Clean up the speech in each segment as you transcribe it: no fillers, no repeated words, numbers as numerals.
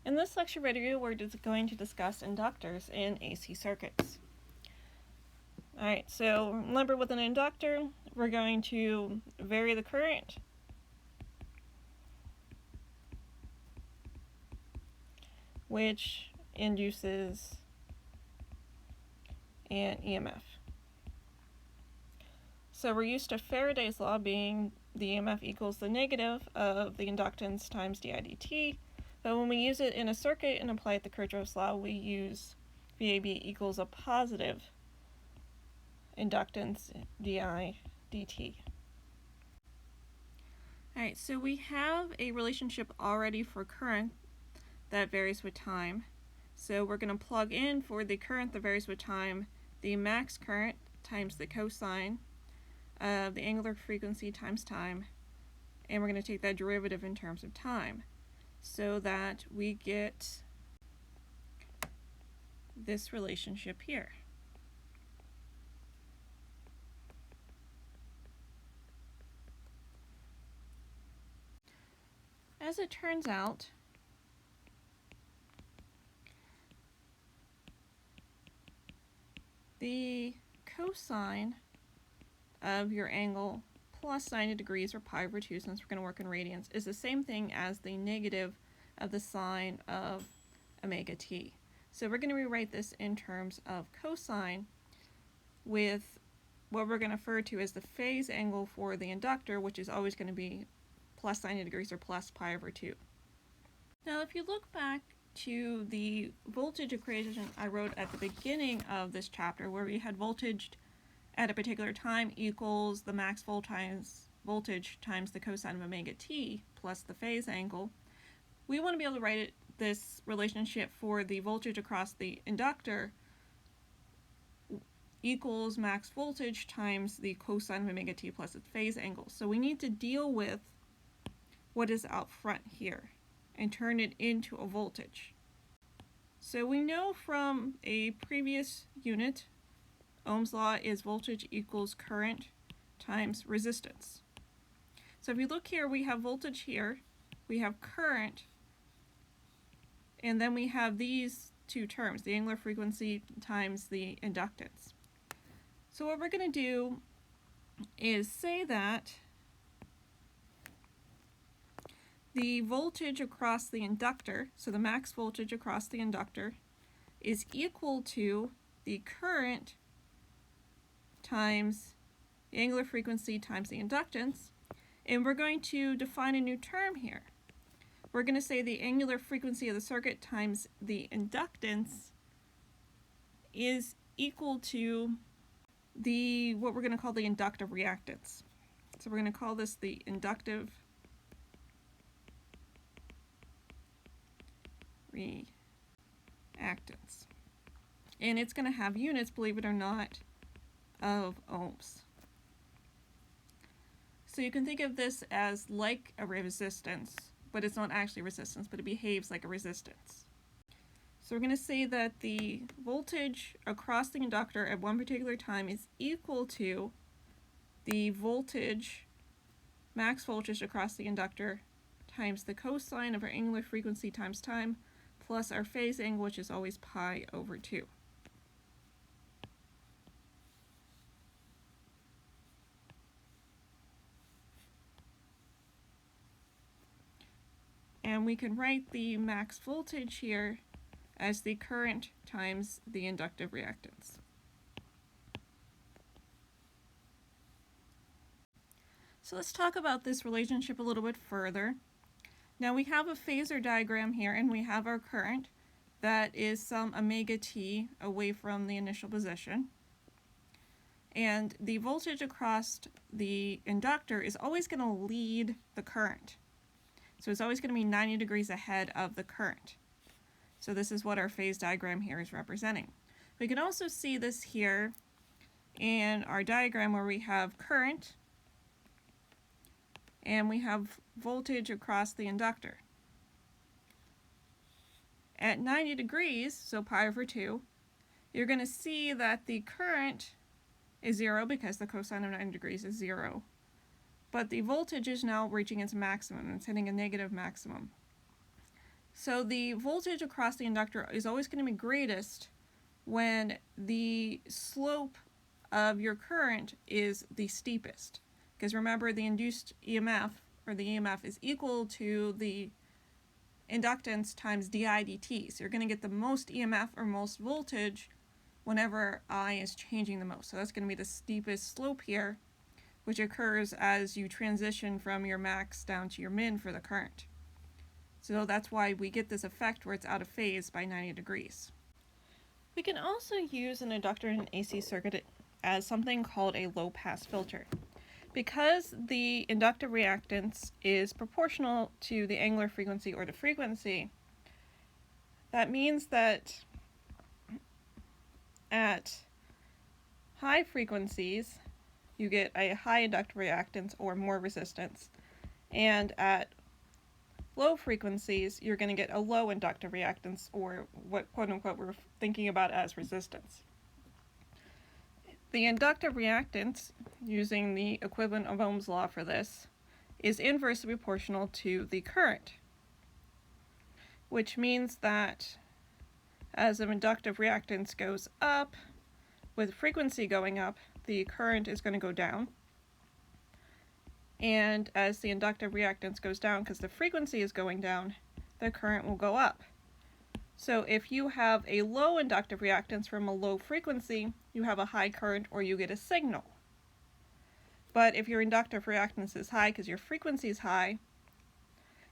In this lecture video, we're just going to discuss inductors in AC circuits. Alright, so remember with an inductor, we're going to vary the current which induces an EMF. So we're used to Faraday's law being the EMF equals the negative of the inductance times di dt. But when we use it in a circuit and apply it to Kirchhoff's law, we use VAB equals a positive inductance di dt. Alright, so we have a relationship already for current that varies with time. So we're going to plug in for the current that varies with time the max current times the cosine of the angular frequency times time, and we're going to take that derivative in terms of time, so that we get this relationship here. As it turns out, the cosine of your angle plus 90 degrees, or pi over 2, since we're going to work in radians, is the same thing as the negative of the sine of omega t. So we're going to rewrite this in terms of cosine with what we're going to refer to as the phase angle for the inductor, which is always going to be plus 90 degrees or plus pi over 2. Now if you look back to the voltage equation I wrote at the beginning of this chapter, where we had voltage at a particular time equals the max voltage times the cosine of omega t plus the phase angle, we want to be able to write this relationship for the voltage across the inductor equals max voltage times the cosine of omega t plus its phase angle. So we need to deal with what is out front here and turn it into a voltage. So we know from a previous unit, Ohm's law is voltage equals current times resistance. So if you look here, we have voltage here, we have current, and then we have these two terms, the angular frequency times the inductance. So what we're going to do is say that the voltage across the inductor, so the max voltage across the inductor, is equal to the current times the angular frequency times the inductance, and we're going to define a new term here. We're going to say the angular frequency of the circuit times the inductance is equal to what we're going to call the inductive reactance. So we're going to call this the inductive reactance. And it's going to have units, believe it or not, of ohms. So you can think of this as like a resistance, but it's not actually resistance, but it behaves like a resistance. So we're going to say that the voltage across the inductor at one particular time is equal to the voltage, max voltage across the inductor, times the cosine of our angular frequency times time, plus our phase angle, which is always pi over 2. And we can write the max voltage here as the current times the inductive reactance. So let's talk about this relationship a little bit further. Now we have a phasor diagram here, and we have our current that is some omega t away from the initial position. And the voltage across the inductor is always going to lead the current. So it's always going to be 90 degrees ahead of the current. So this is what our phase diagram here is representing. We can also see this here in our diagram, where we have current and we have voltage across the inductor. At 90 degrees, so pi over 2, you're going to see that the current is 0 because the cosine of 90 degrees is 0. But the voltage is now reaching its maximum. It's hitting a negative maximum. So the voltage across the inductor is always going to be greatest when the slope of your current is the steepest. Because remember, the induced EMF, or the EMF, is equal to the inductance times di dt. So you're going to get the most EMF or most voltage whenever I is changing the most. So that's going to be the steepest slope here, which occurs as you transition from your max down to your min for the current. So that's why we get this effect where it's out of phase by 90 degrees. We can also use an inductor in an AC circuit as something called a low-pass filter. Because the inductive reactance is proportional to the angular frequency or the frequency, that means that at high frequencies you get a high inductive reactance or more resistance, and at low frequencies you're going to get a low inductive reactance, or what quote-unquote we're thinking about as resistance. The inductive reactance, using the equivalent of Ohm's law for this, is inversely proportional to the current, which means that as the inductive reactance goes up, with frequency going up, the current is going to go down. And as the inductive reactance goes down, because the frequency is going down, the current will go up. So if you have a low inductive reactance from a low frequency, you have a high current or you get a signal. But if your inductive reactance is high because your frequency is high,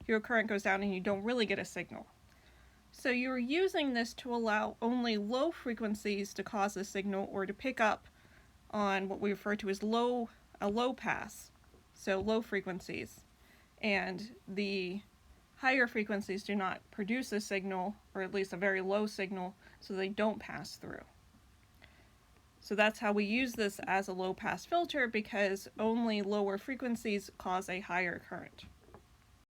your current goes down and you don't really get a signal. So you're using this to allow only low frequencies to cause a signal or to pick up on what we refer to as a low pass, so low frequencies. And the higher frequencies do not produce a signal, or at least a very low signal, so they don't pass through. So that's how we use this as a low pass filter, because only lower frequencies cause a higher current.